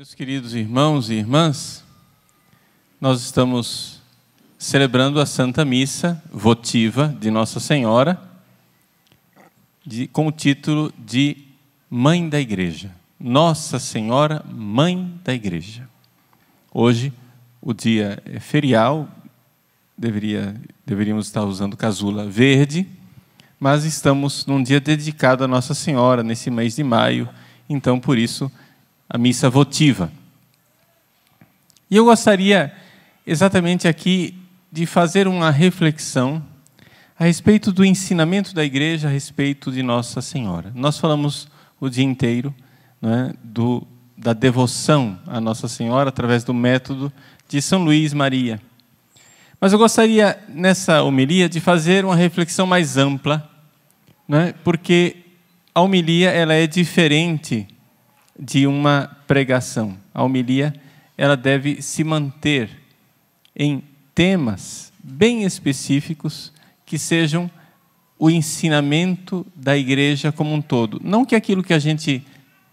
Meus queridos irmãos e irmãs, nós estamos celebrando a Santa Missa votiva de Nossa Senhora, com o título de Mãe da Igreja. Nossa Senhora, Mãe da Igreja. Hoje, o dia é ferial, deveríamos estar usando casula verde, mas estamos num dia dedicado a Nossa Senhora, nesse mês de maio, então, por isso, a missa votiva. E eu gostaria, exatamente aqui, de fazer uma reflexão a respeito do ensinamento da Igreja, a respeito de Nossa Senhora. Nós falamos o dia inteiro, não é, da devoção a Nossa Senhora, através do método de São Luís Maria. Mas eu gostaria, nessa homilia, de fazer uma reflexão mais ampla, não é, porque a homilia ela é diferente de uma pregação. A homilia ela deve se manter em temas bem específicos que sejam o ensinamento da Igreja como um todo. Não que aquilo que a gente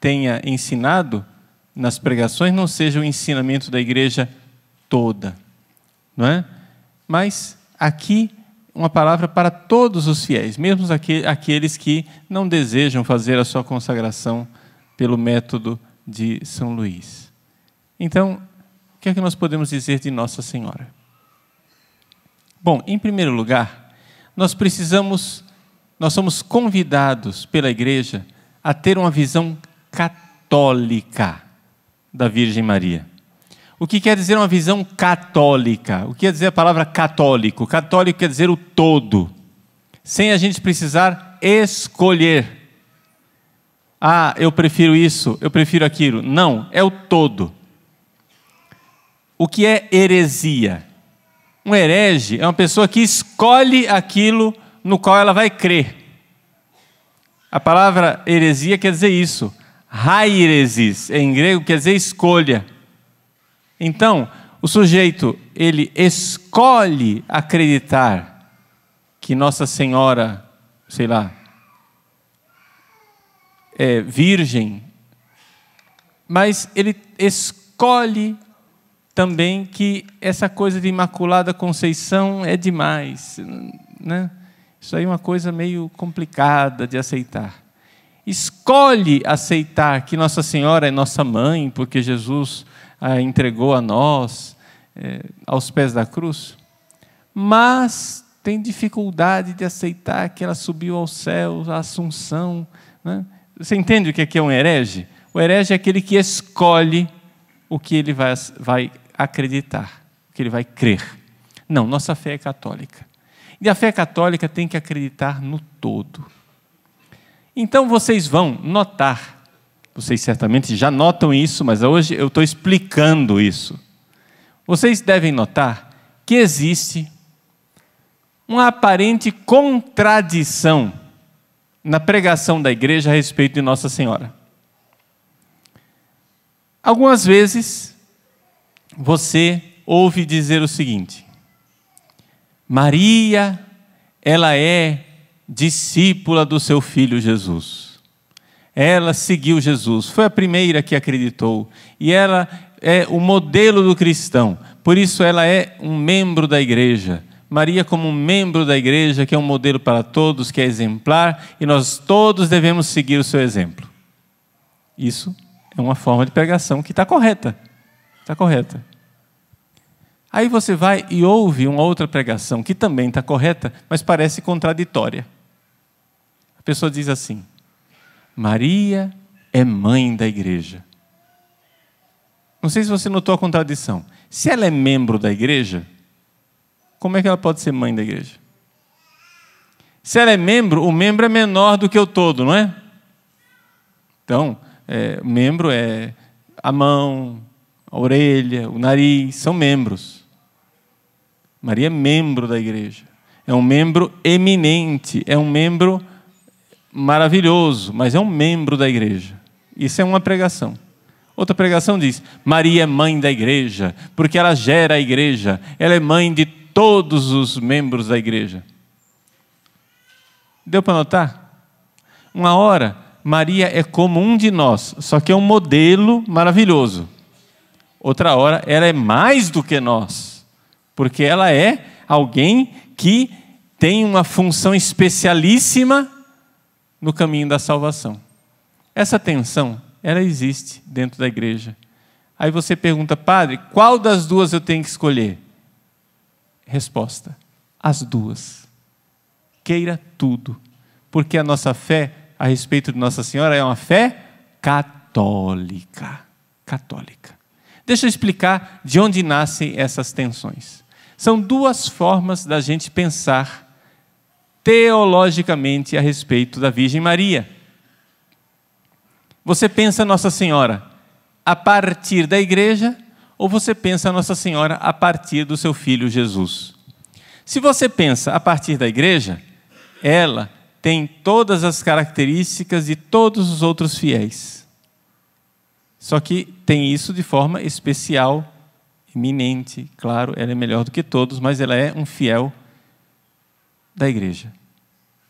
tenha ensinado nas pregações não seja o ensinamento da Igreja toda, não é? Mas aqui uma palavra para todos os fiéis, mesmo aqueles que não desejam fazer a sua consagração pelo método de São Luís. Então, o que é que nós podemos dizer de Nossa Senhora? Bom, em primeiro lugar, nós somos convidados pela Igreja a ter uma visão católica da Virgem Maria. O que quer dizer uma visão católica? O que quer dizer a palavra católico? Católico quer dizer o todo, sem a gente precisar escolher. Ah, eu prefiro isso, eu prefiro aquilo. Não, é o todo. O que é heresia? Um herege é uma pessoa que escolhe aquilo no qual ela vai crer. A palavra heresia quer dizer isso. Hairesis, em grego, quer dizer escolha. Então, o sujeito, ele escolhe acreditar que Nossa Senhora, sei lá, é virgem, mas ele escolhe também que essa coisa de Imaculada Conceição é demais, né? Isso aí é uma coisa meio complicada de aceitar. Escolhe aceitar que Nossa Senhora é nossa mãe, porque Jesus a entregou a nós, aos pés da cruz, mas tem dificuldade de aceitar que ela subiu ao céu, a Assunção, né? Você entende o que é um herege? O herege é aquele que escolhe o que ele vai acreditar, o que ele vai crer. Não, nossa fé é católica. E a fé católica tem que acreditar no todo. Então vocês vão notar, vocês certamente já notam isso, mas hoje eu estou explicando isso. Vocês devem notar que existe uma aparente contradição na pregação da Igreja a respeito de Nossa Senhora. Algumas vezes, você ouve dizer o seguinte: Maria, ela é discípula do seu filho Jesus. Ela seguiu Jesus, foi a primeira que acreditou, e ela é o modelo do cristão, por isso ela é um membro da Igreja. Maria como um membro da Igreja, que é um modelo para todos, que é exemplar, e nós todos devemos seguir o seu exemplo. Isso é uma forma de pregação que está correta. Está correta. Aí você vai e ouve uma outra pregação, que também está correta, mas parece contraditória. A pessoa diz assim: Maria é mãe da Igreja. Não sei se você notou a contradição. Se ela é membro da Igreja, como é que ela pode ser mãe da Igreja? Se ela é membro, o membro é menor do que o todo, não é? Então, o membro é a mão, a orelha, o nariz, são membros. Maria é membro da Igreja. É um membro eminente, é um membro maravilhoso, mas é um membro da Igreja. Isso é uma pregação. Outra pregação diz: Maria é mãe da Igreja, porque ela gera a Igreja, ela é mãe de todos os membros da Igreja. Deu para notar? Uma hora, Maria é como um de nós, só que é um modelo maravilhoso. outra hora ela é mais do que nós, porque ela é alguém que tem uma função especialíssima no caminho da salvação. Essa tensão, ela existe dentro da igreja. Aí você pergunta, padre, qual das duas eu tenho que escolher? Resposta, as duas. Queira tudo, porque a nossa fé a respeito de Nossa Senhora é uma fé católica. Católica. Deixa eu explicar de onde nascem essas tensões. São duas formas da gente pensar teologicamente a respeito da Virgem Maria. Você pensa Nossa Senhora a partir da igreja ou você pensa Nossa Senhora a partir do seu filho Jesus? Se você pensa a partir da igreja, ela tem todas as características de todos os outros fiéis. Só que tem isso de forma especial, eminente. Claro, ela é melhor do que todos, mas ela é um fiel da igreja.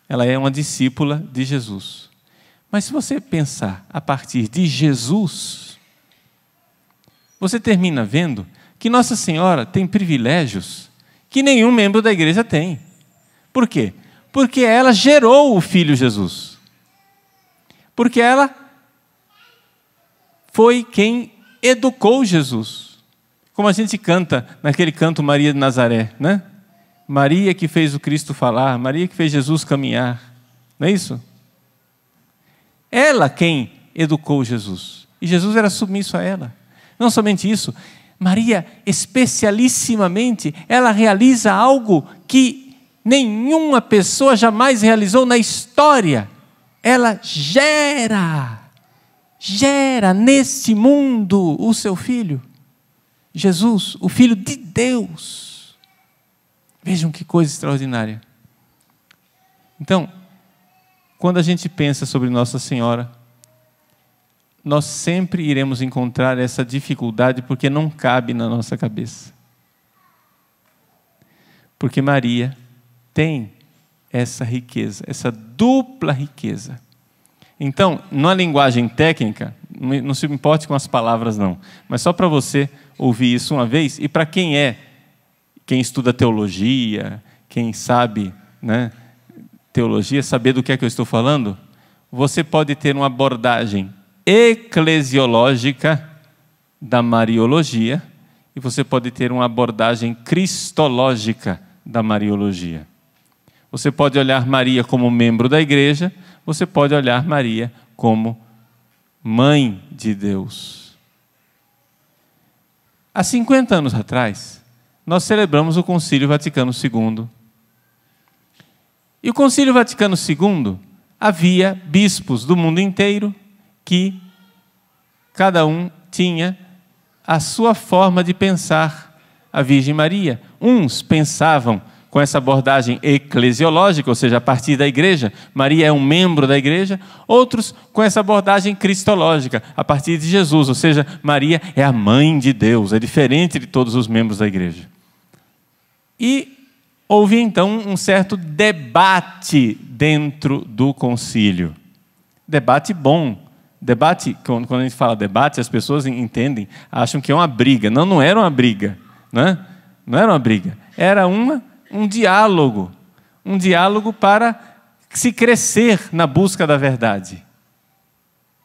Ela é uma discípula de Jesus. Mas se você pensar a partir de Jesus, você termina vendo que Nossa Senhora tem privilégios que nenhum membro da igreja tem. Por quê? Porque ela gerou o Filho Jesus. Porque ela foi quem educou Jesus. Como a gente canta naquele canto Maria de Nazaré, né? Maria que fez o Cristo falar, Maria que fez Jesus caminhar. Não é isso? Ela quem educou Jesus. E Jesus era submisso a ela. Não somente isso, Maria, especialissimamente, ela realiza algo que nenhuma pessoa jamais realizou na história. Ela gera neste mundo o seu Filho, Jesus, o Filho de Deus. Vejam que coisa extraordinária. Então, quando a gente pensa sobre Nossa Senhora, nós sempre iremos encontrar essa dificuldade porque não cabe na nossa cabeça. Porque Maria tem essa riqueza, essa dupla riqueza. Então, numa linguagem técnica, não se importe com as palavras não, mas só para você ouvir isso uma vez, e para quem estuda teologia, quem sabe, né, teologia, saber do que é que eu estou falando, você pode ter uma abordagem eclesiológica da Mariologia e você pode ter uma abordagem cristológica da Mariologia. Você pode olhar Maria como membro da igreja, você pode olhar Maria como mãe de Deus. Há 50 anos atrás, nós celebramos o Concílio Vaticano II. E o Concílio Vaticano II havia bispos do mundo inteiro que cada um tinha a sua forma de pensar a Virgem Maria. Uns pensavam com essa abordagem eclesiológica, ou seja, a partir da igreja, Maria é um membro da igreja. Outros com essa abordagem cristológica, a partir de Jesus, ou seja, Maria é a mãe de Deus, é diferente de todos os membros da igreja. E houve então um certo debate dentro do concílio. Debate bom. Debate, quando a gente fala debate, as pessoas entendem, acham que é uma briga. Não, não era uma briga. Né? Não era uma briga. Era um diálogo. Um diálogo para se crescer na busca da verdade.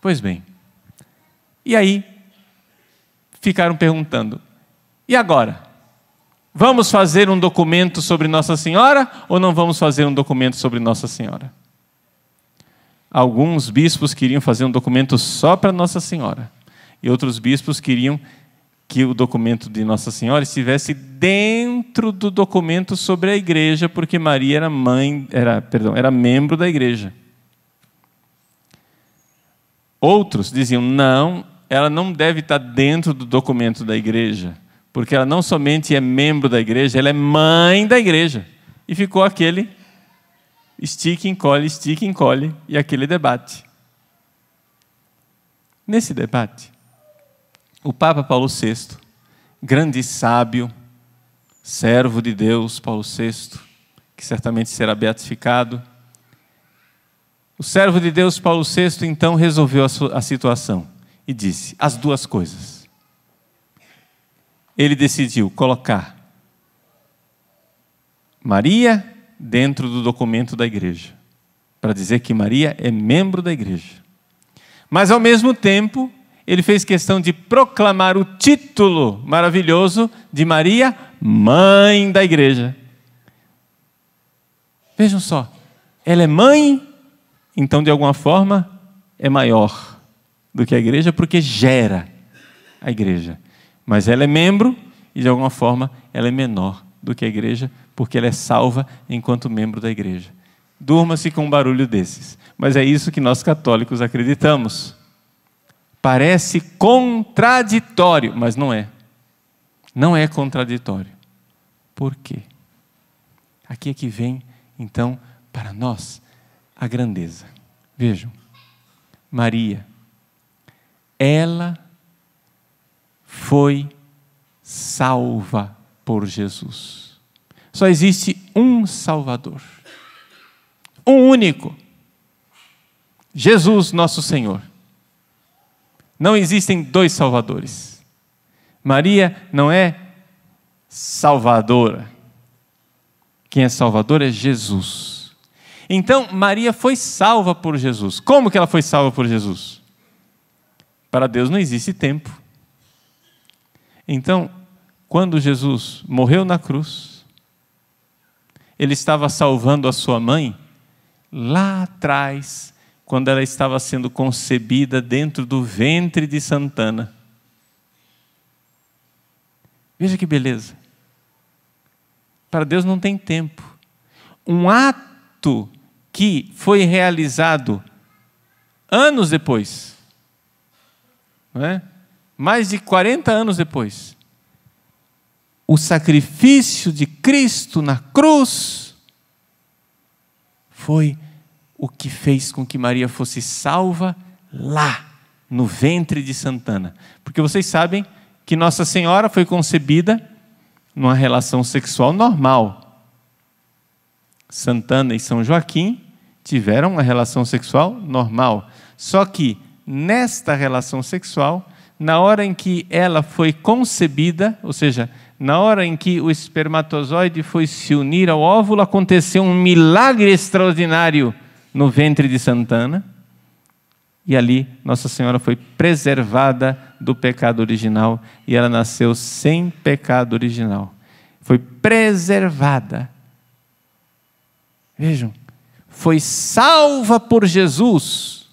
Pois bem. E aí, ficaram perguntando, e agora? Vamos fazer um documento sobre Nossa Senhora ou não vamos fazer um documento sobre Nossa Senhora? Alguns bispos queriam fazer um documento só para Nossa Senhora. E outros bispos queriam que o documento de Nossa Senhora estivesse dentro do documento sobre a igreja, porque Maria era membro da igreja. Outros diziam, não, ela não deve estar dentro do documento da igreja, porque ela não somente é membro da igreja, ela é mãe da igreja. E ficou aquele estica, encolhe, e aquele debate. Nesse debate, o Papa Paulo VI, grande sábio, servo de Deus, Paulo VI, que certamente será beatificado, o servo de Deus, Paulo VI, então resolveu a situação e disse as duas coisas. ele decidiu colocar Maria dentro do documento da igreja, para dizer que Maria é membro da igreja. Mas, ao mesmo tempo, ele fez questão de proclamar o título maravilhoso de Maria, mãe da igreja. Vejam só, ela é mãe, então, de alguma forma, é maior do que a igreja, porque gera a igreja. Mas ela é membro e, de alguma forma, ela é menor do que a igreja, porque ela é salva enquanto membro da igreja. Durma-se com um barulho desses. Mas é isso que nós católicos acreditamos. Parece contraditório, mas não é. Não é contraditório. Por quê? Aqui é que vem, então, para nós, a grandeza. Vejam, Maria, ela foi salva por Jesus. Só existe um Salvador. Um único. Jesus, nosso Senhor. Não existem dois salvadores. Maria não é salvadora. Quem é salvador é Jesus. Então, Maria foi salva por Jesus. Como que ela foi salva por Jesus? Para Deus não existe tempo. Então, quando Jesus morreu na cruz, ele estava salvando a sua mãe lá atrás, quando ela estava sendo concebida dentro do ventre de Santana. Veja que beleza. Para Deus não tem tempo. Um ato que foi realizado anos depois, não é? Mais de 40 anos depois, o sacrifício de Cristo na cruz foi o que fez com que Maria fosse salva lá, no ventre de Santana. Porque vocês sabem que Nossa Senhora foi concebida numa relação sexual normal. Santana e São Joaquim tiveram uma relação sexual normal. Só que, nesta relação sexual, na hora em que ela foi concebida, ou seja, na hora em que o espermatozoide foi se unir ao óvulo, aconteceu um milagre extraordinário no ventre de Santana, e ali Nossa Senhora foi preservada do pecado original, e ela nasceu sem pecado original. Foi preservada. Vejam, foi salva por Jesus,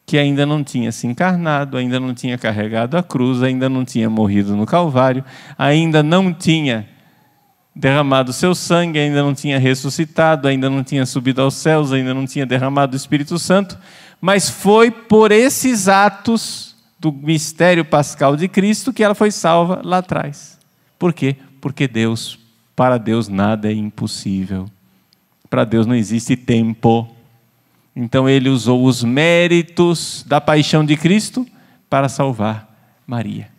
que ainda não tinha se encarnado, ainda não tinha carregado a cruz, ainda não tinha morrido no Calvário, ainda não tinha derramado seu sangue, ainda não tinha ressuscitado, ainda não tinha subido aos céus, ainda não tinha derramado o Espírito Santo, mas foi por esses atos do mistério pascal de Cristo que ela foi salva lá atrás. Por quê? Porque para Deus nada é impossível. Para Deus não existe tempo. Então ele usou os méritos da paixão de Cristo para salvar Maria.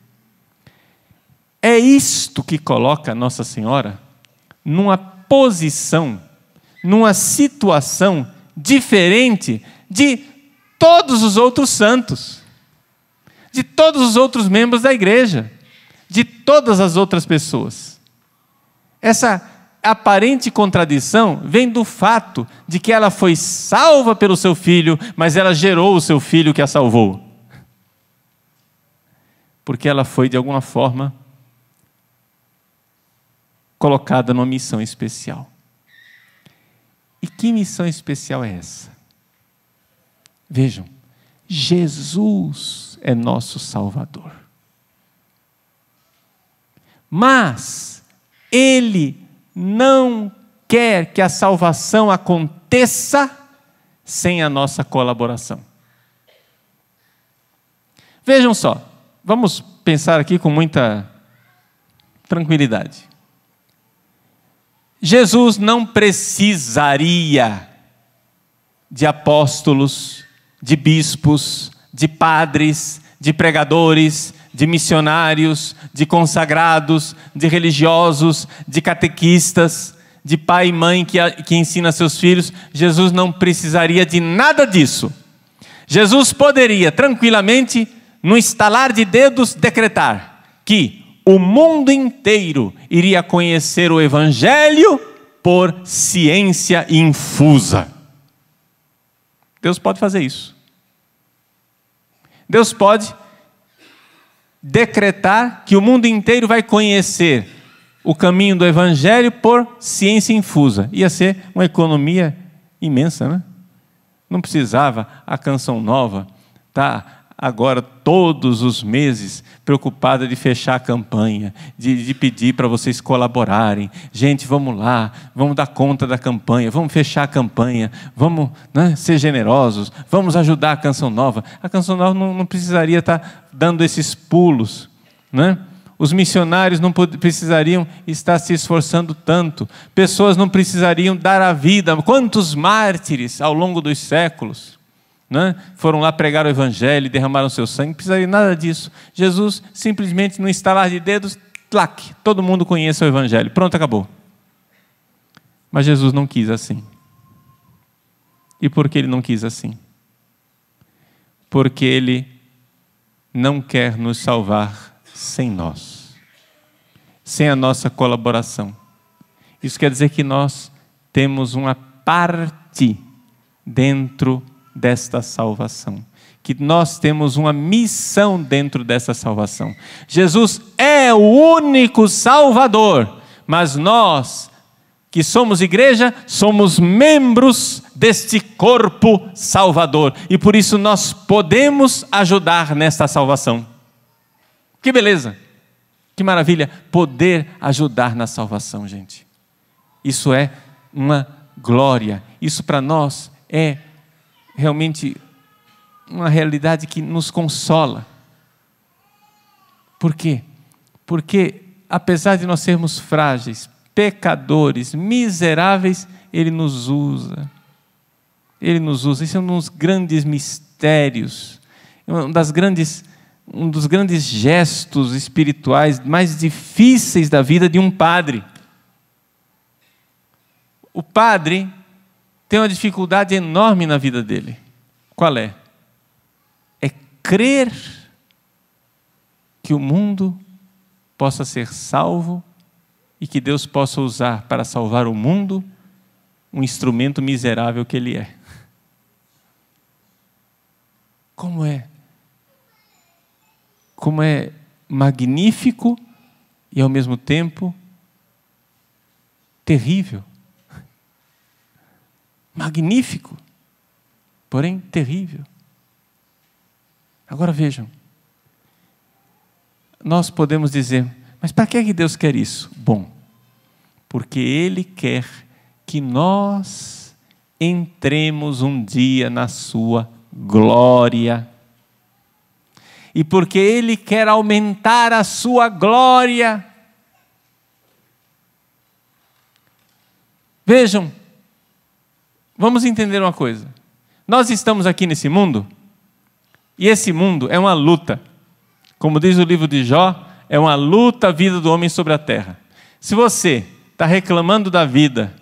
É isto que coloca Nossa Senhora numa posição, numa situação diferente de todos os outros santos, de todos os outros membros da igreja, de todas as outras pessoas. Essa aparente contradição vem do fato de que ela foi salva pelo seu filho, mas ela gerou o seu filho que a salvou. Porque ela foi, de alguma forma, colocada numa missão especial. E que missão especial é essa? Vejam, Jesus é nosso Salvador. Mas Ele não quer que a salvação aconteça sem a nossa colaboração. Vejam só, vamos pensar aqui com muita tranquilidade. Jesus não precisaria de apóstolos, de bispos, de padres, de pregadores, de missionários, de consagrados, de religiosos, de catequistas, de pai e mãe que ensina seus filhos. Jesus não precisaria de nada disso. Jesus poderia tranquilamente, no estalar de dedos, decretar que o mundo inteiro iria conhecer o Evangelho por ciência infusa. Deus pode fazer isso. Deus pode decretar que o mundo inteiro vai conhecer o caminho do Evangelho por ciência infusa. Ia ser uma economia imensa, né? Não precisava a Canção Nova estar agora todos os meses preocupada de fechar a campanha, de pedir para vocês colaborarem. Gente, vamos lá, vamos dar conta da campanha, vamos fechar a campanha, vamos, né, ser generosos, vamos ajudar a Canção Nova. A Canção Nova não precisaria estar dando esses pulos, né? Os missionários não precisariam estar se esforçando tanto, pessoas não precisariam dar a vida. Quantos mártires ao longo dos séculos, né, foram lá pregar o Evangelho e derramaram seu sangue? Não precisaria nada disso. Jesus simplesmente, no estalar de dedos, tlac, todo mundo conhece o Evangelho, pronto, acabou. Mas Jesus não quis assim. E por que Ele não quis assim? Porque Ele não quer nos salvar sem nós, sem a nossa colaboração. Isso quer dizer que nós temos uma parte dentro desta salvação, que nós temos uma missão dentro dessa salvação. Jesus é o único Salvador, mas nós, que somos igreja, somos membros deste corpo salvador, e por isso nós podemos ajudar nesta salvação. Que beleza, que maravilha poder ajudar na salvação, gente. Isso é uma glória, isso para nós é realmente uma realidade que nos consola. Por quê? Porque apesar de nós sermos frágeis, pecadores, miseráveis, Ele nos usa. Ele nos usa. Isso é um dos grandes mistérios, um dos grandes gestos espirituais mais difíceis da vida de um padre. O padre tem uma dificuldade enorme na vida dele. Qual é? É crer que o mundo possa ser salvo e que Deus possa usar para salvar o mundo um instrumento miserável que ele é. Como é magnífico e ao mesmo tempo terrível. Magnífico, porém terrível. Agora vejam, nós podemos dizer, mas para que Deus quer isso? Bom, porque Ele quer que nós entremos um dia na sua glória. E porque Ele quer aumentar a sua glória. Vejam, vamos entender uma coisa. Nós estamos aqui nesse mundo, e esse mundo é uma luta. Como diz o livro de Jó, é uma luta a vida do homem sobre a terra. Se você está reclamando da vida,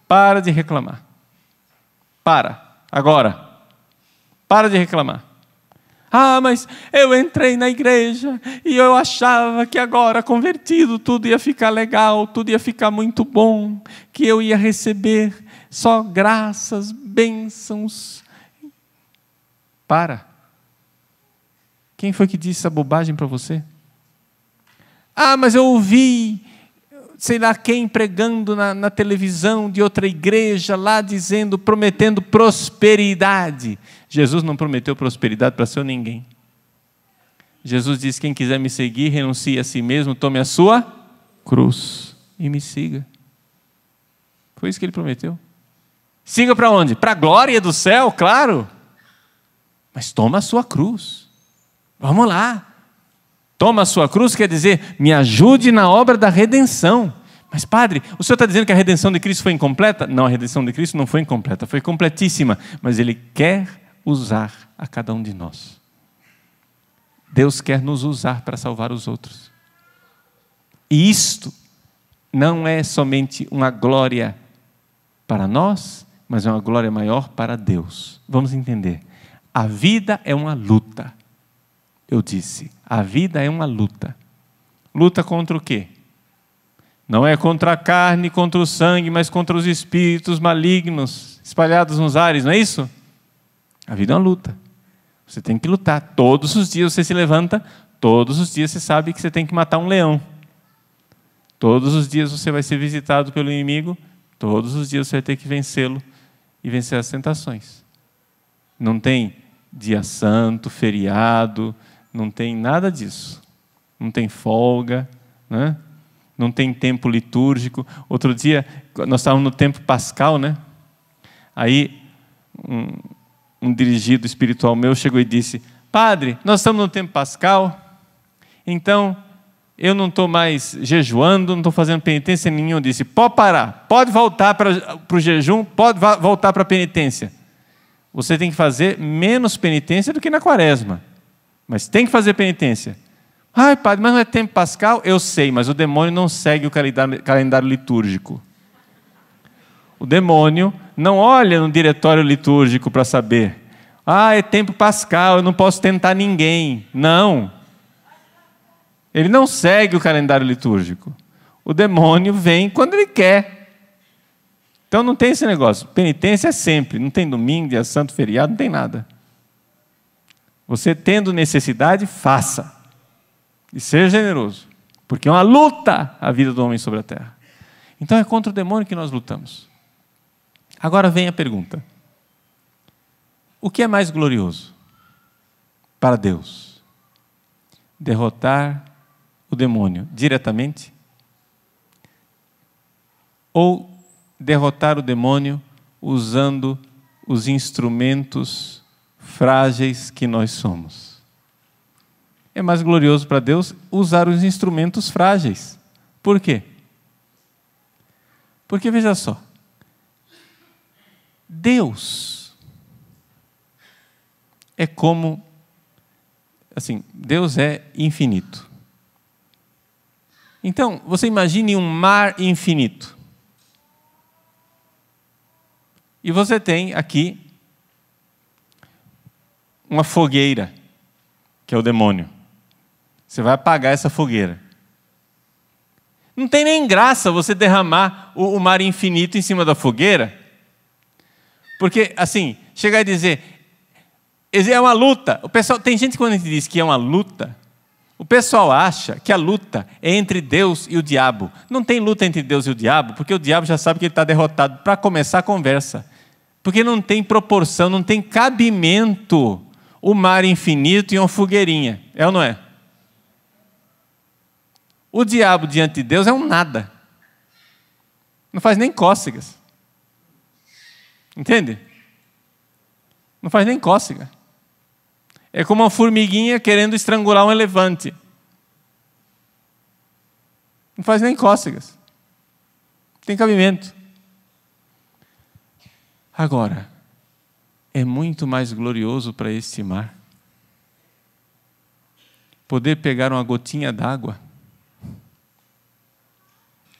para de reclamar. Agora. Para de reclamar. Ah, mas eu entrei na igreja e eu achava que agora, convertido, tudo ia ficar legal, tudo ia ficar muito bom, que eu ia receber só graças, bênçãos. Para. Quem foi que disse essa bobagem para você? Ah, mas eu ouvi, sei lá quem pregando na televisão de outra igreja lá dizendo, prometendo prosperidade. Jesus não prometeu prosperidade para seu ninguém. Jesus disse, quem quiser me seguir, renuncie a si mesmo, tome a sua cruz e me siga. Foi isso que Ele prometeu. Siga para onde? Para a glória do céu, claro. Mas toma a sua cruz. Vamos lá. Toma a sua cruz quer dizer, me ajude na obra da redenção. Mas padre, o senhor está dizendo que a redenção de Cristo foi incompleta? Não, a redenção de Cristo não foi incompleta, foi completíssima. Mas Ele quer usar a cada um de nós. Deus quer nos usar para salvar os outros. E isto não é somente uma glória para nós, mas é uma glória maior para Deus. Vamos entender. A vida é uma luta. Eu disse, a vida é uma luta. Luta contra o quê? Não é contra a carne, contra o sangue, mas contra os espíritos malignos espalhados nos ares, não é isso? A vida é uma luta. Você tem que lutar. Todos os dias você se levanta, todos os dias você sabe que você tem que matar um leão. Todos os dias você vai ser visitado pelo inimigo, todos os dias você vai ter que vencê-lo e vencer as tentações. Não tem dia santo, feriado, não tem nada disso. Não tem folga, né? Não tem tempo litúrgico. Outro dia, nós estávamos no tempo pascal, né? Aí, um dirigido espiritual meu chegou e disse: Padre, nós estamos no tempo pascal, então eu não estou mais jejuando, não estou fazendo penitência nenhuma. Eu disse: pode parar, pode voltar para o jejum, pode voltar para a penitência. Você tem que fazer menos penitência do que na quaresma, mas tem que fazer penitência. Ai, padre, mas não é tempo pascal? Eu sei, mas o demônio não segue o calendário litúrgico. O demônio não olha no diretório litúrgico para saber: é tempo pascal, eu não posso tentar ninguém. Não. Ele não segue o calendário litúrgico. O demônio vem quando ele quer. Então não tem esse negócio. Penitência é sempre. Não tem domingo, dia santo, feriado, não tem nada. Você tendo necessidade, faça. E seja generoso. Porque é uma luta a vida do homem sobre a terra. Então é contra o demônio que nós lutamos. Agora vem a pergunta: o que é mais glorioso para Deus? Derrotar o demônio diretamente? Ou derrotar o demônio usando os instrumentos frágeis que nós somos? É mais glorioso para Deus usar os instrumentos frágeis. Por quê? Porque, veja só, Deus é como, assim, Deus é infinito. Então, você imagine um mar infinito. E você tem aqui uma fogueira, que é o demônio. Você vai apagar essa fogueira. Não tem nem graça você derramar o mar infinito em cima da fogueira. Porque, assim, chegar e dizer, é uma luta. O pessoal, tem gente que quando a gente diz que é uma luta, o pessoal acha que a luta é entre Deus e o diabo. Não tem luta entre Deus e o diabo, porque o diabo já sabe que ele está derrotado para começar a conversa. Porque não tem proporção, não tem cabimento o mar infinito e uma fogueirinha. É ou não é? O diabo diante de Deus é um nada. Não faz nem cócegas. Entende? Não faz nem cócega. É como uma formiguinha querendo estrangular um elefante. Não faz nem cócegas. Não tem cabimento. Agora, é muito mais glorioso para este mar poder pegar uma gotinha d'água,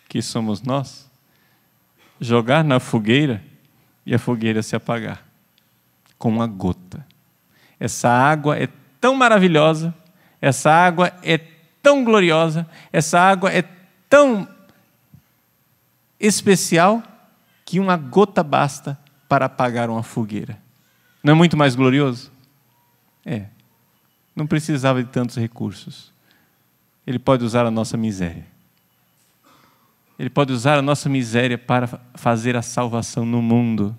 que somos nós, jogar na fogueira e a fogueira se apagar com uma gota. Essa água é tão maravilhosa, essa água é tão gloriosa, essa água é tão especial que uma gota basta para apagar uma fogueira. Não é muito mais glorioso? É. Não precisava de tantos recursos. Ele pode usar a nossa miséria. Ele pode usar a nossa miséria para fazer a salvação no mundo.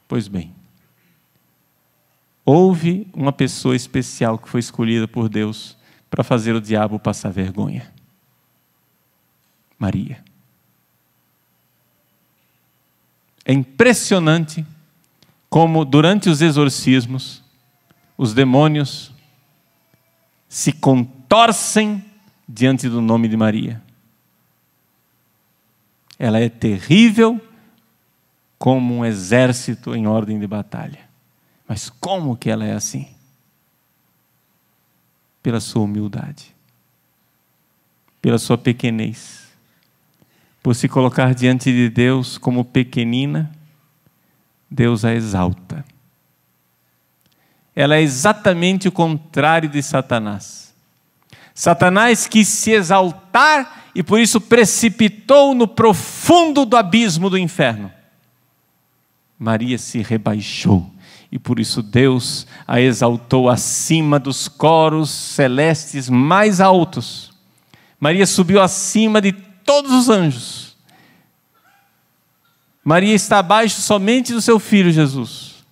Pois bem, houve uma pessoa especial que foi escolhida por Deus para fazer o diabo passar vergonha. Maria. É impressionante como durante os exorcismos os demônios se contorcem diante do nome de Maria. Ela é terrível como um exército em ordem de batalha. Mas como que ela é assim? Pela sua humildade, pela sua pequenez, por se colocar diante de Deus como pequenina, Deus a exalta. Ela é exatamente o contrário de Satanás. Satanás quis se exaltar e por isso precipitou no profundo do abismo do inferno. Maria se rebaixou e por isso Deus a exaltou acima dos coros celestes mais altos. Maria subiu acima de todos os anjos. Maria está abaixo somente do seu filho Jesus.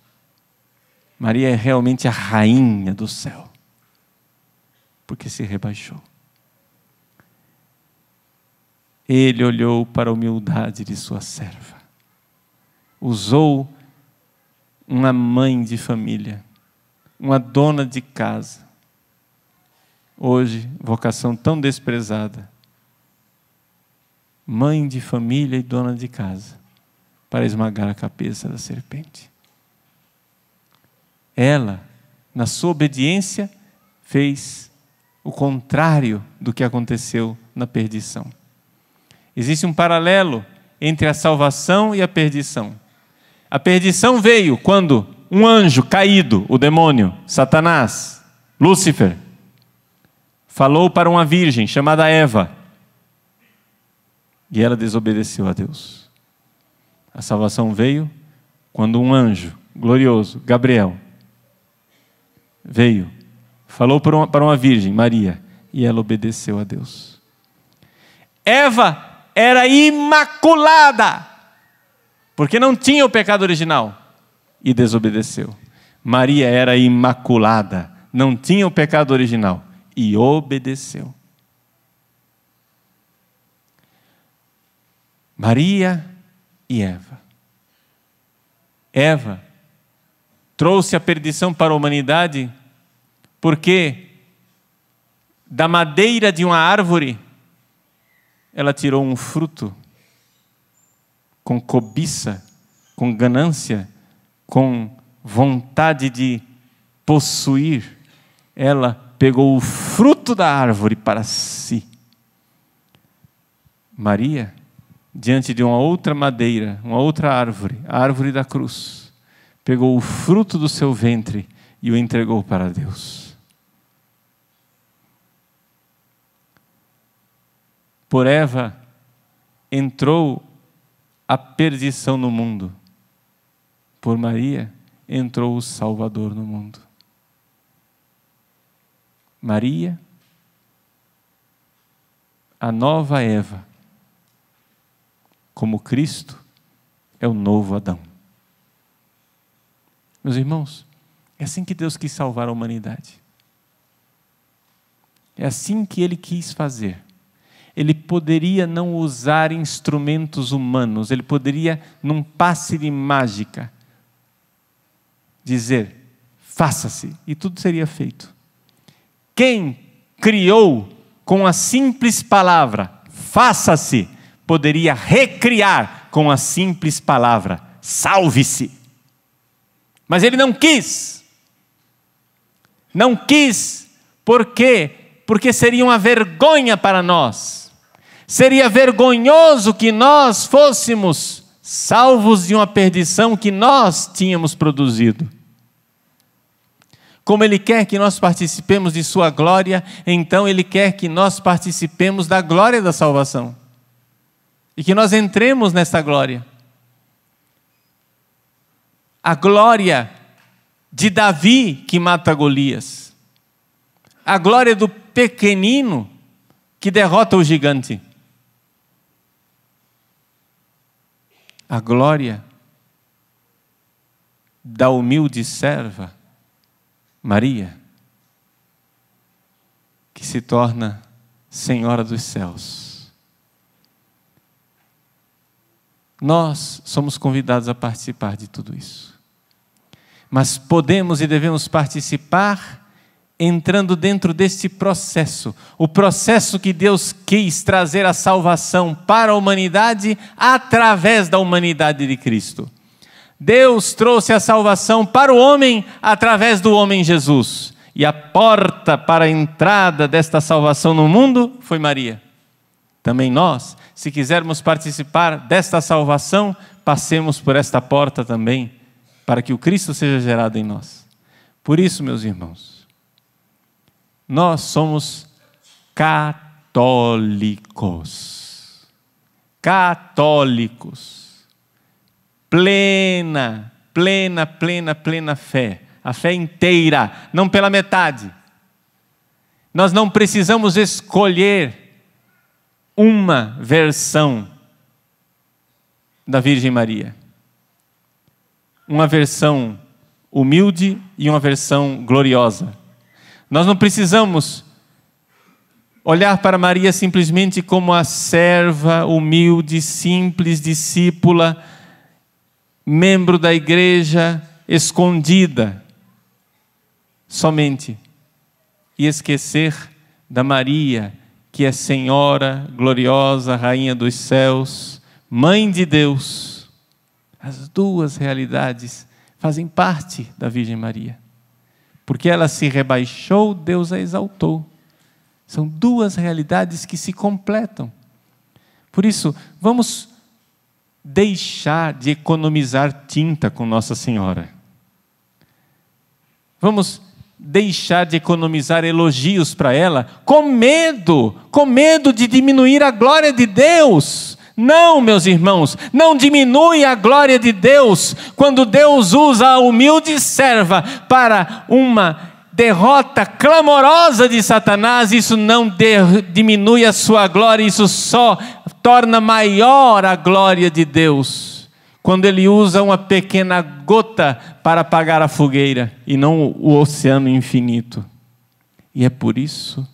Maria é realmente a rainha do céu, porque se rebaixou. Ele olhou para a humildade de sua serva. Usou uma mãe de família, uma dona de casa. Hoje, vocação tão desprezada. Mãe de família e dona de casa, para esmagar a cabeça da serpente. Ela, na sua obediência, fez o contrário do que aconteceu na perdição. Existe um paralelo entre a salvação e a perdição. A perdição veio quando um anjo caído, o demônio, Satanás, Lúcifer, falou para uma virgem chamada Eva, e ela desobedeceu a Deus. A salvação veio quando um anjo glorioso, Gabriel, veio, falou para uma virgem, Maria, e ela obedeceu a Deus. Eva era imaculada, porque não tinha o pecado original, e desobedeceu. Maria era imaculada, não tinha o pecado original, e obedeceu. Maria e Eva. Eva trouxe a perdição para a humanidade, porque da madeira de uma árvore, ela tirou um fruto, com cobiça, com ganância, com vontade de possuir. Ela pegou o fruto da árvore para si. Maria, diante de uma outra madeira, uma outra árvore, a árvore da cruz, pegou o fruto do seu ventre e o entregou para Deus. Por Eva entrou a perdição no mundo. Por Maria entrou o Salvador no mundo. Maria, a nova Eva, como Cristo, é o novo Adão. Meus irmãos, é assim que Deus quis salvar a humanidade. É assim que Ele quis fazer. Ele poderia não usar instrumentos humanos, Ele poderia, num passe de mágica, dizer, faça-se, e tudo seria feito. Quem criou com a simples palavra, faça-se, poderia recriar com a simples palavra, salve-se. Mas Ele não quis. Não quis, por quê? Porque seria uma vergonha para nós. Seria vergonhoso que nós fôssemos salvos de uma perdição que nós tínhamos produzido. Como Ele quer que nós participemos de sua glória, então Ele quer que nós participemos da glória da salvação. E que nós entremos nessa glória. A glória de Davi que mata Golias. A glória do pequenino que derrota o gigante. A glória da humilde serva, Maria, que se torna Senhora dos céus. Nós somos convidados a participar de tudo isso. Mas podemos e devemos participar entrando dentro deste processo, o processo que Deus quis trazer a salvação para a humanidade através da humanidade de Cristo. Deus trouxe a salvação para o homem através do homem Jesus. E a porta para a entrada desta salvação no mundo foi Maria. Também nós, se quisermos participar desta salvação, passemos por esta porta também, para que o Cristo seja gerado em nós. Por isso, meus irmãos, nós somos católicos. Católicos. Plena fé. A fé inteira, não pela metade. Nós não precisamos escolher uma versão da Virgem Maria. Uma versão humilde e uma versão gloriosa. Nós não precisamos olhar para Maria simplesmente como a serva humilde, simples, discípula, membro da igreja, escondida, somente, e esquecer da Maria, que é Senhora gloriosa, Rainha dos céus, Mãe de Deus. As duas realidades fazem parte da Virgem Maria. Porque ela se rebaixou, Deus a exaltou. São duas realidades que se completam. Por isso, vamos deixar de economizar tinta com Nossa Senhora. Vamos deixar de economizar elogios para ela, com medo de diminuir a glória de Deus. Não, meus irmãos, não diminui a glória de Deus quando Deus usa a humilde serva para uma derrota clamorosa de Satanás. Isso não diminui a sua glória, isso só torna maior a glória de Deus. Quando Ele usa uma pequena gota para apagar a fogueira e não o oceano infinito. E é por isso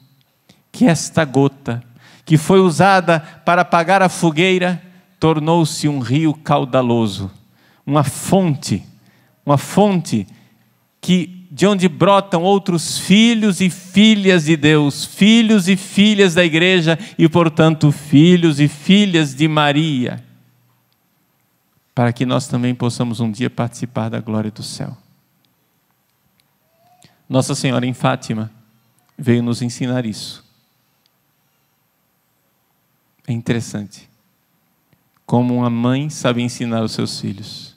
que esta gota, que foi usada para apagar a fogueira, tornou-se um rio caudaloso, uma fonte de onde brotam outros filhos e filhas de Deus, filhos e filhas da igreja e, portanto, filhos e filhas de Maria, para que nós também possamos um dia participar da glória do céu. Nossa Senhora em Fátima veio nos ensinar isso. É interessante como uma mãe sabe ensinar os seus filhos.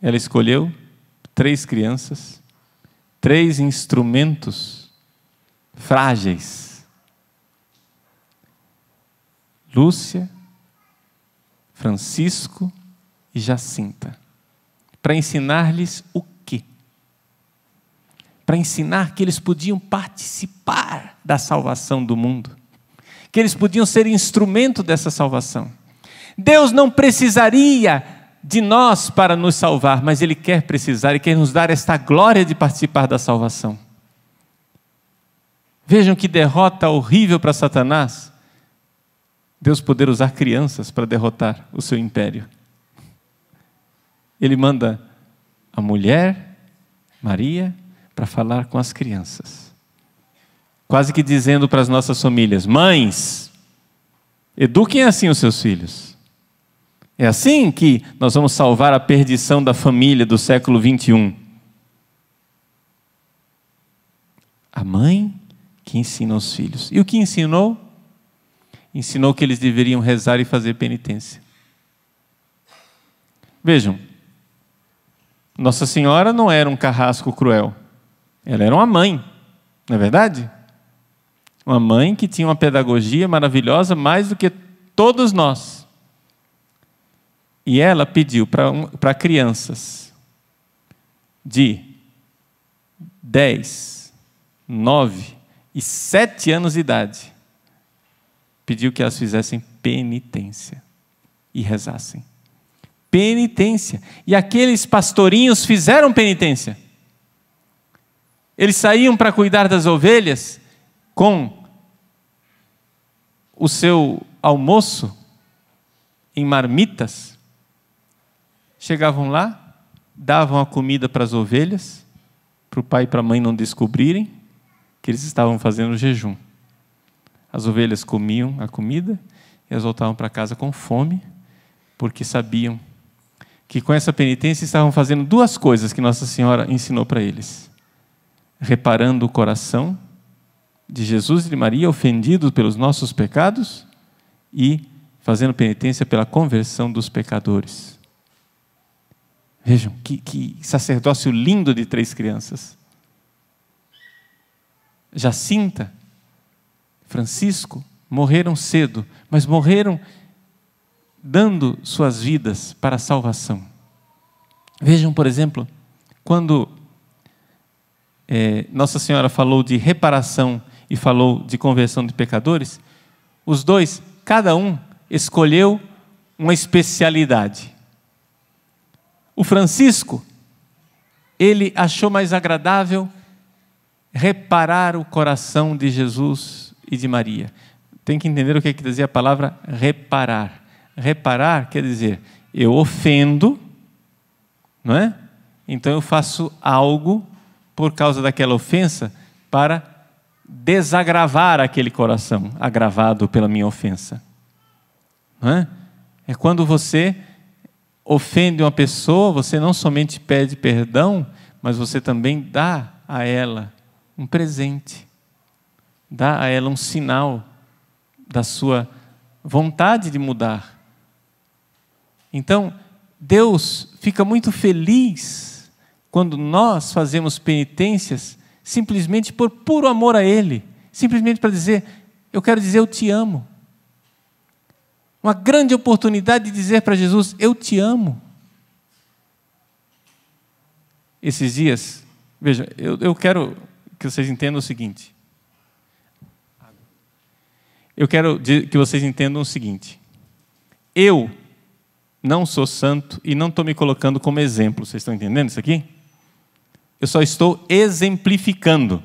Ela escolheu 3 crianças, 3 instrumentos frágeis: Lúcia, Francisco e Jacinta, para ensinar-lhes o quê? Para ensinar que eles podiam participar da salvação do mundo, que eles podiam ser instrumento dessa salvação. Deus não precisaria de nós para nos salvar, mas Ele quer precisar e quer nos dar esta glória de participar da salvação. Vejam que derrota horrível para Satanás, Deus poder usar crianças para derrotar o seu império. Ele manda a mulher, Maria, para falar com as crianças. Quase que dizendo para as nossas famílias: mães, eduquem assim os seus filhos. É assim que nós vamos salvar a perdição da família do século 21. A mãe que ensina os filhos. E o que ensinou? Ensinou que eles deveriam rezar e fazer penitência. Vejam, Nossa Senhora não era um carrasco cruel. Ela era uma mãe, não é verdade? Uma mãe que tinha uma pedagogia maravilhosa, mais do que todos nós. E ela pediu para crianças de 10, 9 e 7 anos de idade, pediu que elas fizessem penitência e rezassem. Penitência. E aqueles pastorinhos fizeram penitência. Eles saíam para cuidar das ovelhas com o seu almoço em marmitas. Chegavam lá, davam a comida para as ovelhas, para o pai e para a mãe não descobrirem que eles estavam fazendo jejum. As ovelhas comiam a comida e elas voltavam para casa com fome, porque sabiam que com essa penitência estavam fazendo 2 coisas que Nossa Senhora ensinou para eles: reparando o coração de Jesus e de Maria, ofendidos pelos nossos pecados, e fazendo penitência pela conversão dos pecadores. Vejam, que sacerdócio lindo de 3 crianças. Jacinta Francisco morreram cedo, mas morreram dando suas vidas para a salvação. Vejam, por exemplo, quando Nossa Senhora falou de reparação e falou de conversão de pecadores, os dois, cada um, escolheu uma especialidade. O Francisco, ele achou mais agradável reparar o coração de Jesus e de Maria. Tem que entender o que quer dizer a palavra reparar. Reparar quer dizer, eu ofendo, não é? Então eu faço algo por causa daquela ofensa para desagravar aquele coração agravado pela minha ofensa. Não é? É quando você ofende uma pessoa, você não somente pede perdão, mas você também dá a ela um presente, dá a ela um sinal da sua vontade de mudar. Então, Deus fica muito feliz quando nós fazemos penitências simplesmente por puro amor a Ele, simplesmente para dizer, eu quero dizer eu te amo. Uma grande oportunidade de dizer para Jesus, eu te amo. Esses dias, veja, eu quero que vocês entendam o seguinte. Eu quero que vocês entendam o seguinte. Eu não sou santo e não estou me colocando como exemplo. Vocês estão entendendo isso aqui? Eu só estou exemplificando.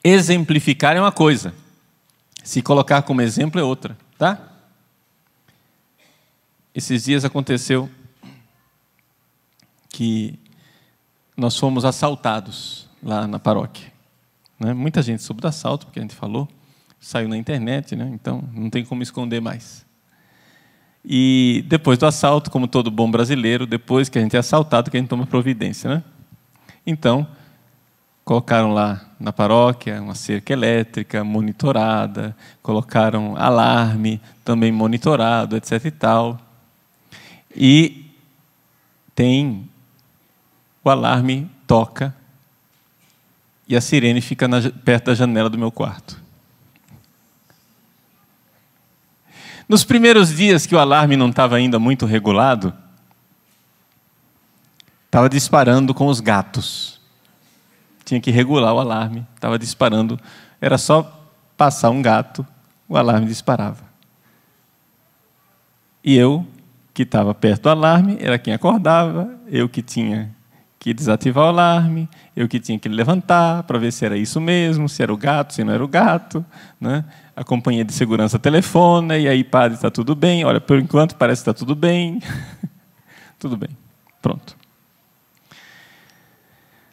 Exemplificar é uma coisa. Se colocar como exemplo é outra, tá? Esses dias aconteceu que nós fomos assaltados lá na paróquia. Né? Muita gente soube do assalto, porque a gente falou, saiu na internet, né? Então não tem como esconder mais. E depois do assalto, como todo bom brasileiro, depois que a gente é assaltado, que a gente toma providência, né? Então, colocaram lá na paróquia uma cerca elétrica monitorada, colocaram alarme também monitorado, etc. e tal. E o alarme toca e a sirene fica perto da janela do meu quarto. Nos primeiros dias que o alarme não estava ainda muito regulado, estava disparando com os gatos. Tinha que regular o alarme, estava disparando. Era só passar um gato, o alarme disparava. E eu, que estava perto do alarme, era quem acordava, eu que tinha que desativar o alarme, eu que tinha que levantar para ver se era isso mesmo, se era o gato, se não era o gato, né? A companhia de segurança telefona, e aí, padre, está tudo bem? Olha, por enquanto parece que está tudo bem. Tudo bem, pronto.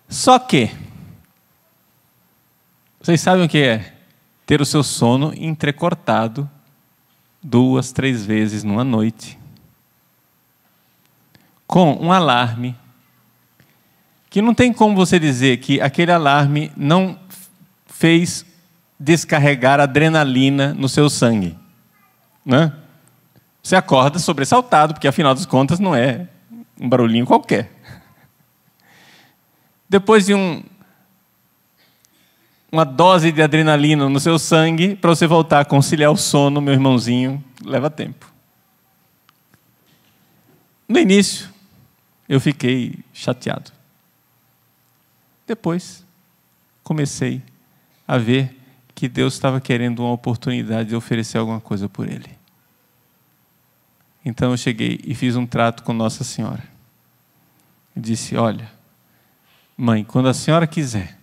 Só que, vocês sabem o que é ter o seu sono entrecortado 2, 3 vezes numa noite, com um alarme, que não tem como você dizer que aquele alarme não fez descarregar adrenalina no seu sangue, né? Você acorda sobressaltado, porque afinal das contas não é um barulhinho qualquer. Depois de uma dose de adrenalina no seu sangue, para você voltar a conciliar o sono, meu irmãozinho, leva tempo. No início, eu fiquei chateado. Depois, comecei a ver que Deus estava querendo uma oportunidade de oferecer alguma coisa por ele. Então eu cheguei e fiz um trato com Nossa Senhora. Eu disse, olha, mãe, quando a senhora quiser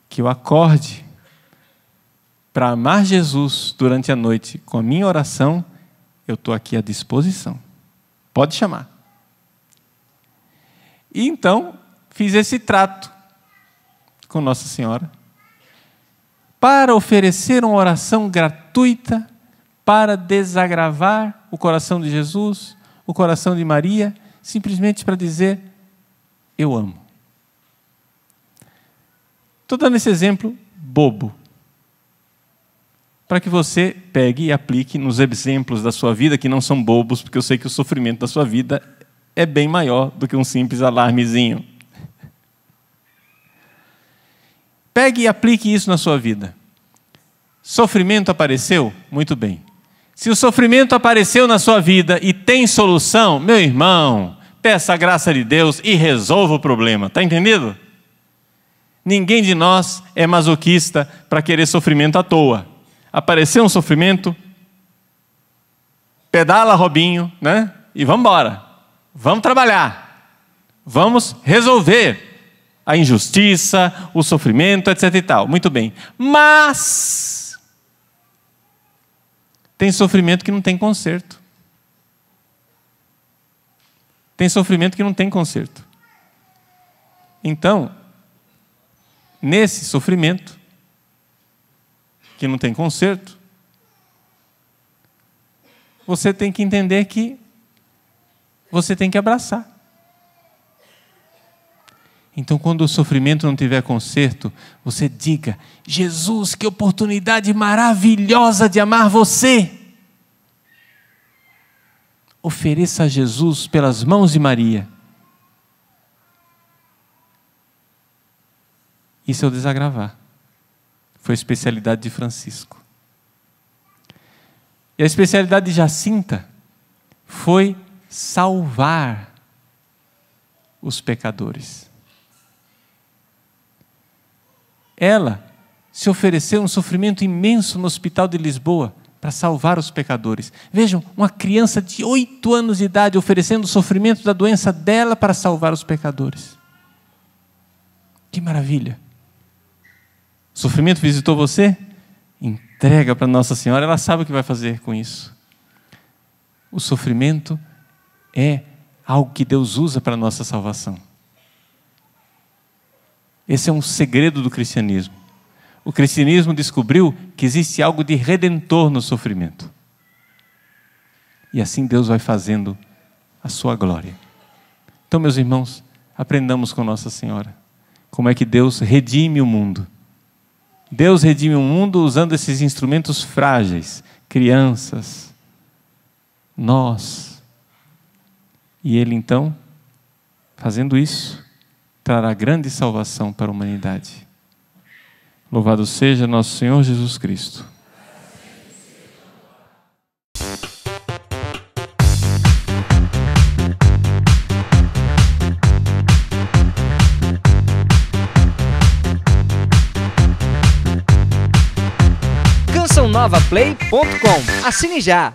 que eu acorde para amar Jesus durante a noite com a minha oração, eu estou aqui à disposição. Pode chamar. E então, fiz esse trato com Nossa Senhora para oferecer uma oração gratuita para desagravar o coração de Jesus, o coração de Maria, simplesmente para dizer, eu amo. Estou dando esse exemplo bobo, para que você pegue e aplique nos exemplos da sua vida, que não são bobos, porque eu sei que o sofrimento da sua vida é bem maior do que um simples alarmezinho. pegue e aplique isso na sua vida. Sofrimento apareceu? Muito bem. Se o sofrimento apareceu na sua vida e tem solução, meu irmão, peça a graça de Deus e resolva o problema. Está entendido? Ninguém de nós é masoquista para querer sofrimento à toa. Apareceu um sofrimento, pedala, Robinho, né? E vamos embora. Vamos trabalhar. Vamos resolver a injustiça, o sofrimento, etc. e tal. Muito bem. Mas tem sofrimento que não tem conserto. Tem sofrimento que não tem conserto. Então, nesse sofrimento que não tem conserto, você tem que entender que você tem que abraçar. Então, quando o sofrimento não tiver conserto, você diga: Jesus, que oportunidade maravilhosa de amar você. Ofereça a Jesus pelas mãos de Maria. Isso é o desagravar. Foi a especialidade de Francisco. E a especialidade de Jacinta foi salvar os pecadores. Ela se ofereceu um sofrimento imenso no hospital de Lisboa para salvar os pecadores. Vejam, uma criança de 8 anos de idade oferecendo o sofrimento da doença dela para salvar os pecadores. Que maravilha! O sofrimento visitou você? Entrega para Nossa Senhora, ela sabe o que vai fazer com isso. O sofrimento é algo que Deus usa para a nossa salvação. Esse é um segredo do cristianismo. O cristianismo descobriu que existe algo de redentor no sofrimento. E assim Deus vai fazendo a sua glória. Então, meus irmãos, aprendamos com Nossa Senhora. Como é que Deus redime o mundo. Deus redime o mundo usando esses instrumentos frágeis. Crianças, nós. E Ele então, fazendo isso, trará grande salvação para a humanidade. Louvado seja nosso Senhor Jesus Cristo. CançãoNovaPlay.com. Assine já!